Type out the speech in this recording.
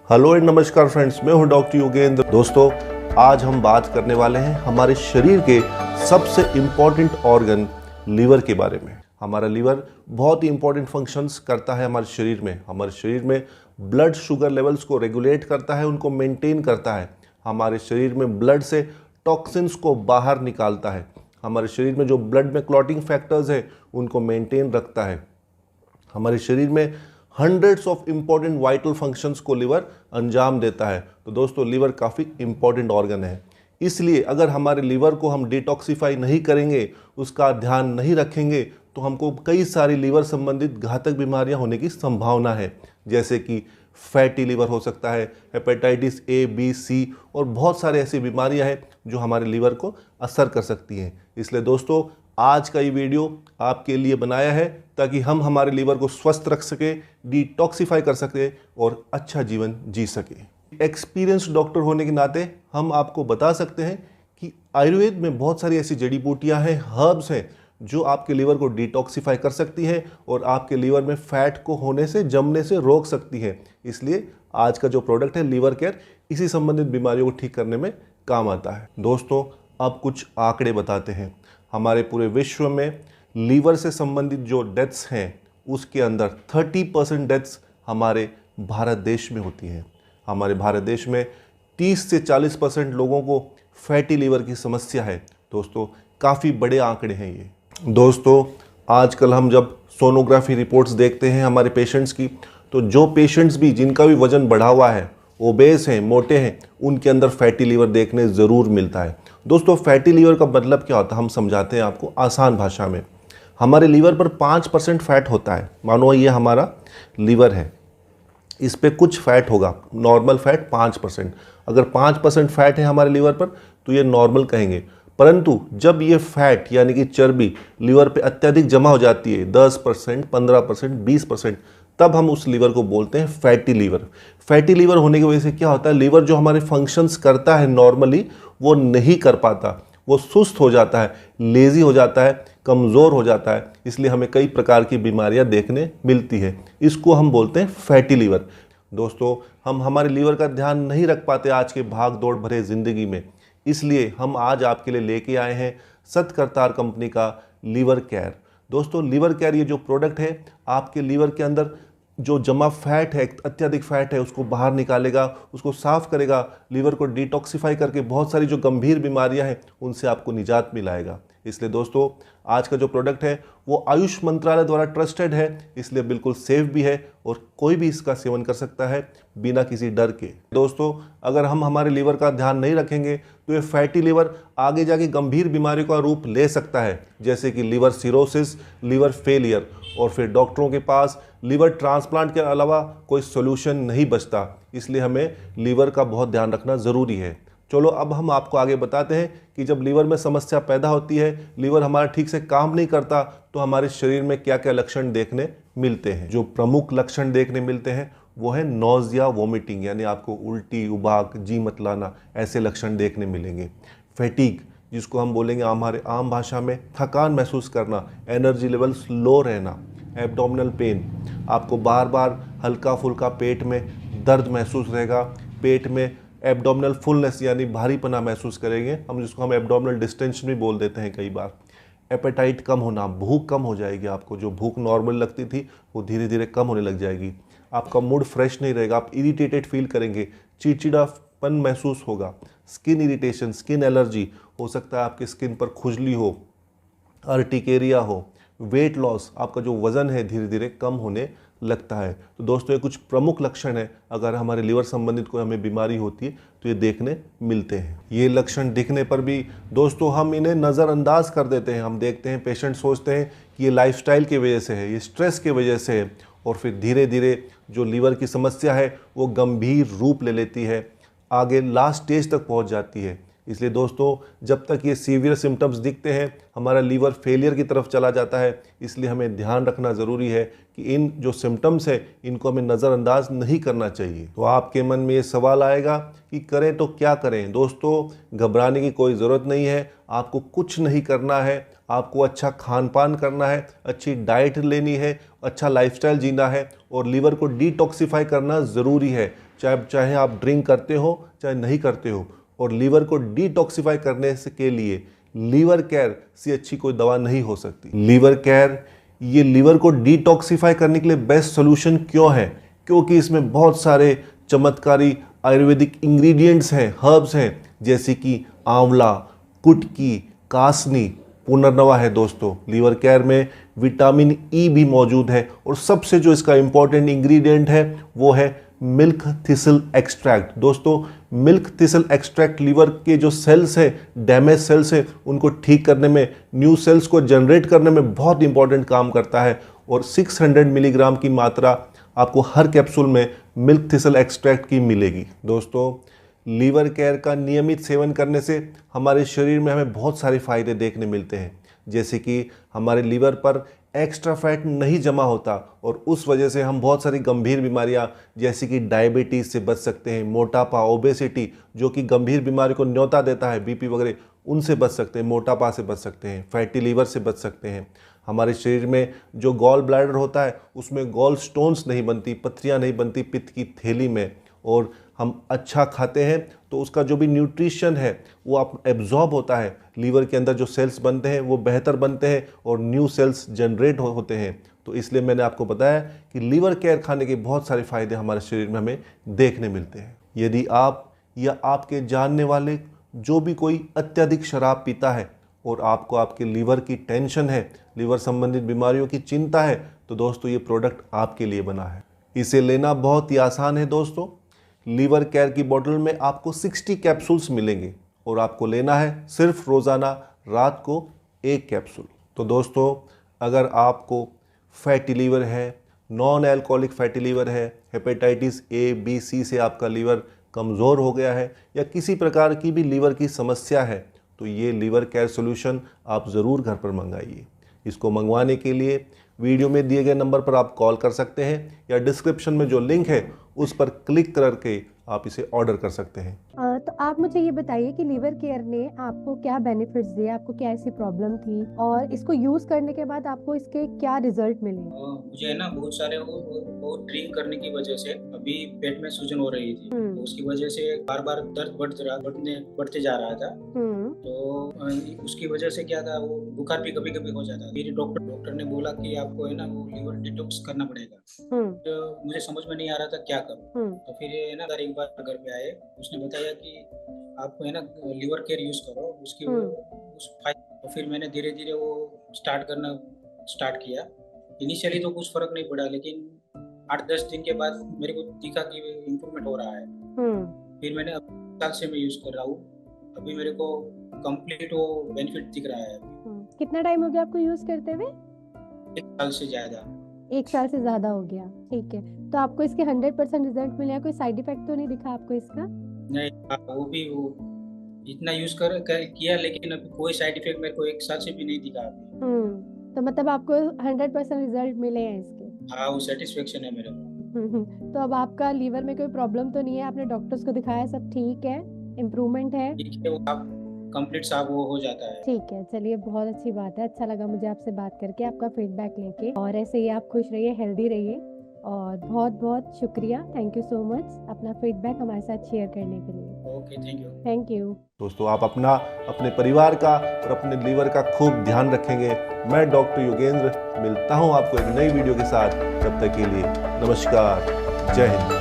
Hello and नमस्कार friends, मैं हूं डॉक्टर योगेंद्र। दोस्तों, आज हम बात करने वाले हैं हमारे शरीर के सबसे इम्पॉर्टेंट ऑर्गन लीवर के बारे में। हमारा लीवर बहुत ही इंपॉर्टेंट फंक्शंस करता है हमारे शरीर में। हमारे शरीर में ब्लड शुगर लेवल्स को रेगुलेट करता है, उनको मेंटेन करता है। हमारे शरीर में ब्लड से टॉक्सिन्स को बाहर निकालता है। हमारे शरीर में जो ब्लड में क्लॉटिंग फैक्टर्स है उनको मेंटेन रखता है। हमारे शरीर में hundreds of important vital functions को लीवर अंजाम देता है। तो दोस्तों, लीवर काफ़ी इंपॉर्टेंट ऑर्गन है। इसलिए अगर हमारे लीवर को हम डिटॉक्सिफाई नहीं करेंगे, उसका ध्यान नहीं रखेंगे, तो हमको कई सारी लीवर संबंधित घातक बीमारियां होने की संभावना है, जैसे कि फैटी लीवर हो सकता है, हेपेटाइटिस ए, बी, सी और बहुत सारे ऐसी बीमारियां हैं जो हमारे लीवर को असर कर सकती हैं। इसलिए दोस्तों, आज का ये वीडियो आपके लिए बनाया है ताकि हम हमारे लीवर को स्वस्थ रख सके, डिटॉक्सिफाई कर सके और अच्छा जीवन जी सके। एक्सपीरियंस्ड डॉक्टर होने के नाते हम आपको बता सकते हैं कि आयुर्वेद में बहुत सारी ऐसी जड़ी बूटियां हैं, हर्ब्स हैं जो आपके लीवर को डिटॉक्सिफाई कर सकती है और आपके लीवर में फैट को होने से, जमने से रोक सकती है। इसलिए आज का जो प्रोडक्ट है लीवर केयर, इसी संबंधित बीमारियों को ठीक करने में काम आता है। दोस्तों, अब कुछ आंकड़े बताते हैं। हमारे पूरे विश्व में लीवर से संबंधित जो डेथ्स हैं उसके अंदर 30% डेथ्स हमारे भारत देश में होती हैं। हमारे भारत देश में 30 से 40% लोगों को फैटी लीवर की समस्या है। दोस्तों, काफ़ी बड़े आंकड़े हैं ये। दोस्तों, आजकल हम जब सोनोग्राफी रिपोर्ट्स देखते हैं हमारे पेशेंट्स की, तो जो पेशेंट्स भी जिनका भी वजन बढ़ा हुआ है, ओबेस हैं, मोटे हैं, उनके अंदर फैटी लीवर देखने ज़रूर मिलता है। दोस्तों, फैटी लीवर का मतलब क्या होता है हम समझाते हैं आपको आसान भाषा में। हमारे लीवर पर 5% फैट होता है। मानो ये हमारा लीवर है, इस पे कुछ फैट होगा, नॉर्मल फैट 5%। अगर 5% फैट है हमारे लीवर पर तो ये नॉर्मल कहेंगे। परंतु जब ये फैट यानी कि चर्बी लीवर पे अत्यधिक जमा हो जाती है, 10%, 15%, 20%, तब हम उस लीवर को बोलते हैं फैटी लीवर। फैटी लीवर होने की वजह से क्या होता है, लीवर जो हमारे फंक्शंस करता है नॉर्मली, वो नहीं कर पाता, वो सुस्त हो जाता है, लेज़ी हो जाता है, कमज़ोर हो जाता है। इसलिए हमें कई प्रकार की बीमारियां देखने मिलती है। इसको हम बोलते हैं फैटी लीवर। दोस्तों, हम हमारे लीवर का ध्यान नहीं रख पाते आज के भाग दौड़ भरे ज़िंदगी में। इसलिए हम आज आपके लिए लेके आए हैं सतकरतार कंपनी का लीवर केयर। दोस्तों, लीवर केयर ये जो प्रोडक्ट है आपके लीवर के अंदर जो जमा फैट है, अत्यधिक फैट है, उसको बाहर निकालेगा, उसको साफ करेगा, लीवर को डिटॉक्सिफाई करके बहुत सारी जो गंभीर बीमारियां हैं उनसे आपको निजात मिलाएगा। इसलिए दोस्तों, आज का जो प्रोडक्ट है वो आयुष मंत्रालय द्वारा ट्रस्टेड है, इसलिए बिल्कुल सेफ भी है और कोई भी इसका सेवन कर सकता है बिना किसी डर के। दोस्तों, अगर हम हमारे लीवर का ध्यान नहीं रखेंगे तो ये फैटी लीवर आगे जाके गंभीर बीमारियों का रूप ले सकता है, जैसे कि लीवर सिरोसिस, लीवर फेलियर, और फिर डॉक्टरों के पास लीवर ट्रांसप्लांट के अलावा कोई सोल्यूशन नहीं बचता। इसलिए हमें लीवर का बहुत ध्यान रखना ज़रूरी है। चलो, अब हम आपको आगे बताते हैं कि जब लीवर में समस्या पैदा होती है, लीवर हमारा ठीक से काम नहीं करता, तो हमारे शरीर में क्या क्या लक्षण देखने मिलते हैं। जो प्रमुख लक्षण देखने मिलते हैं वो है नौजिया, वोमिटिंग, यानी आपको उल्टी, उबाक, जी मतलाना, ऐसे लक्षण देखने मिलेंगे। फैटीग, जिसको हम बोलेंगे हमारे आम भाषा में थकान महसूस करना, एनर्जी लेवल्स लो रहना। एब्डोमिनल पेन, आपको बार बार हल्का फुल्का पेट में दर्द महसूस रहेगा, पेट में एब्डोमिनल फुलनेस यानी भारीपना महसूस करेंगे, जिसको हम एब्डोमिनल डिस्टेंशन भी बोल देते हैं कई बार। एपेटाइट कम होना, भूख कम हो जाएगी, आपको जो भूख नॉर्मल लगती थी वो धीरे धीरे कम होने लग जाएगी। आपका मूड फ्रेश नहीं रहेगा, आप इरिटेटेड फील करेंगे, चिड़चिड़ापन महसूस होगा। स्किन इरिटेशन, स्किन एलर्जी, हो सकता है आपकी स्किन पर खुजली हो, अर्टिकेरिया हो। वेट लॉस, आपका जो वज़न है धीरे धीरे कम होने लगता है। तो दोस्तों, ये कुछ प्रमुख लक्षण है, अगर हमारे लीवर संबंधित कोई हमें बीमारी होती है तो ये देखने मिलते हैं। ये लक्षण दिखने पर भी दोस्तों हम इन्हें नज़रअंदाज कर देते हैं। हम देखते हैं, पेशेंट सोचते हैं कि ये लाइफस्टाइल की वजह से है, ये स्ट्रेस की वजह से है, और फिर धीरे धीरे जो लीवर की समस्या है वो गंभीर रूप ले लेती है, आगे लास्ट स्टेज तक पहुँच जाती है। इसलिए दोस्तों, जब तक ये सीवियर सिम्टम्स दिखते हैं, हमारा लीवर फेलियर की तरफ चला जाता है। इसलिए हमें ध्यान रखना ज़रूरी है कि इन जो सिम्टम्स है इनको हमें नज़रअंदाज नहीं करना चाहिए। तो आपके मन में ये सवाल आएगा कि करें तो क्या करें। दोस्तों, घबराने की कोई ज़रूरत नहीं है, आपको कुछ नहीं करना है। आपको अच्छा खान पान करना है, अच्छी डाइट लेनी है, अच्छा लाइफस्टाइल जीना है और लीवर को डिटॉक्सिफाई करना ज़रूरी है। चाहे आप ड्रिंक करते हो चाहे नहीं करते हो। और लीवर को डिटॉक्सिफाई करने के लिए लीवर केयर से अच्छी कोई दवा नहीं हो सकती। लीवर केयर ये लीवर को डिटॉक्सिफाई करने के लिए बेस्ट सोल्यूशन क्यों है? क्योंकि इसमें बहुत सारे चमत्कारी आयुर्वेदिक इंग्रेडिएंट्स हैं, हर्ब्स हैं, जैसे कि आंवला, कुटकी, कासनी, पुनर्नवा है दोस्तों। लीवर केयर में विटामिन ई भी मौजूद है और सबसे जो इसका इंपॉर्टेंट इंग्रेडिएंट है वो है मिल्क थिसल एक्सट्रैक्ट। दोस्तों मिल्क थिसल एक्सट्रैक्ट लीवर के जो सेल्स है, डैमेज सेल्स है, उनको ठीक करने में, न्यू सेल्स को जनरेट करने में बहुत इंपॉर्टेंट काम करता है। और 600 मिलीग्राम की मात्रा आपको हर कैप्सूल में मिल्क थिसल एक्सट्रैक्ट की मिलेगी। दोस्तों लीवर केयर का नियमित सेवन करने से हमारे शरीर में हमें बहुत सारे फायदे देखने मिलते हैं, जैसे कि हमारे लीवर पर एक्स्ट्रा फैट नहीं जमा होता और उस वजह से हम बहुत सारी गंभीर बीमारियां जैसे कि डायबिटीज़ से बच सकते हैं, मोटापा, ओबेसिटी जो कि गंभीर बीमारी को न्योता देता है, बीपी वगैरह, उनसे बच सकते हैं, मोटापा से बच सकते हैं, फैटी लीवर से बच सकते हैं। हमारे शरीर में जो गॉल ब्लैडर होता है उसमें गॉल स्टोन्स नहीं बनती, पथरियाँ नहीं बनती पित्त की थैली में। और हम अच्छा खाते हैं तो उसका जो भी न्यूट्रिशन है वो आप एब्जॉर्ब होता है, लीवर के अंदर जो सेल्स बनते हैं वो बेहतर बनते हैं और न्यू सेल्स जनरेट होते हैं। तो इसलिए मैंने आपको बताया कि लीवर केयर खाने के बहुत सारे फायदे हमारे शरीर में हमें देखने मिलते हैं। यदि आप या आपके जानने वाले जो भी कोई अत्यधिक शराब पीता है और आपको आपके लीवर की टेंशन है, लीवर संबंधित बीमारियों की चिंता है, तो दोस्तों ये प्रोडक्ट आपके लिए बना है। इसे लेना बहुत ही आसान है दोस्तों। लीवर केयर की बोतल में आपको 60 कैप्सूल्स मिलेंगे और आपको लेना है सिर्फ रोज़ाना रात को 1 कैप्सूल। तो दोस्तों अगर आपको फैटी लीवर है, नॉन एल्कोहलिक फैटी लीवर है, हेपेटाइटिस ए, बी, सी से आपका लीवर कमज़ोर हो गया है या किसी प्रकार की भी लीवर की समस्या है, तो ये लीवर केयर सोल्यूशन आप ज़रूर घर पर मंगाइए। इसको मंगवाने के लिए वीडियो में दिए गए नंबर पर आप कॉल कर सकते हैं या डिस्क्रिप्शन में जो लिंक है उस पर क्लिक करके आप इसे ऑर्डर कर सकते हैं। तो आप मुझे ये बताइए कि लीवर केयर ने आपको क्या बेनिफिट्स दिए, आपको क्या ऐसी प्रॉब्लम थी और इसको यूज करने के बाद आपको इसके क्या रिजल्ट मिले? मुझे है ना बहुत सारे वो ड्रिंक करने की वजह से अभी पेट में सूजन हो रही थी, तो उसकी वजह से बार बार दर्द बढ़ते जा रहा था। तो उसकी वजह से क्या था, वो बुखार भी कभी कभी हो जाता था। फिर डॉक्टर ने बोला कि आपको है ना वो लीवर डिटॉक्स करना पड़ेगा। तो मुझे समझ में नहीं आ रहा था क्या करूं। तो फिर है ना एक बार घर पे आए, उसने बताया कि आपको है ना लीवर केयर यूज करो, उसकी तो फिर मैंने धीरे धीरे वो स्टार्ट किया। इनिशियली तो कुछ फर्क नहीं पड़ा, लेकिन 8-10 दिन के बाद मेरे को दिखा कि इम्प्रूवमेंट हो रहा है। फिर मैंने साल से मैं यूज कर रहा हूँ, अभी मेरे को कंप्लीट वो बेनिफिट दिख रहा है। कितना टाइम हो गया आपको यूज करते हुए? 1 साल से ज्यादा। 1 साल से ज्यादा हो गया, ठीक है। तो आपको इसके 100% रिजल्ट मिले हैं? कोई साइड इफेक्ट तो नहीं दिखा आपको इसका? नहीं, वो भी वो इतना यूज किया, लेकिन अभी कोई साइड इफेक्ट मेरे को 1 साल से भी नहीं दिखा अभी। तो मतलब आपको 100% रिजल्ट मिले हैं इसके? हाँ, वो सेटिस्फेक्शन है मेरे को। तो अब आपका लीवर में कोई प्रॉब्लम तो नहीं है? आपने डॉक्टर्स को दिखाया, सब ठीक है, इम्प्रूवमेंट है? ठीक है, वो आप कंप्लीट साफ वो हो जाता है। ठीक है, चलिए बहुत अच्छी बात है। अच्छा लगा मुझे आपसे बात करके, आपका फीडबैक लेके। और ऐसे ही आप खुश रहिए, हेल्दी रहिए और बहुत बहुत शुक्रिया, थैंक यू सो मच अपना फीडबैक हमारे साथ शेयर करने के लिए। Okay, thank you. दोस्तों आप अपने परिवार का और अपने लीवर का खूब ध्यान रखेंगे। मैं डॉक्टर योगेंद्र मिलता हूं आपको एक नई वीडियो के साथ। तब तक के लिए नमस्कार, जय हिंद।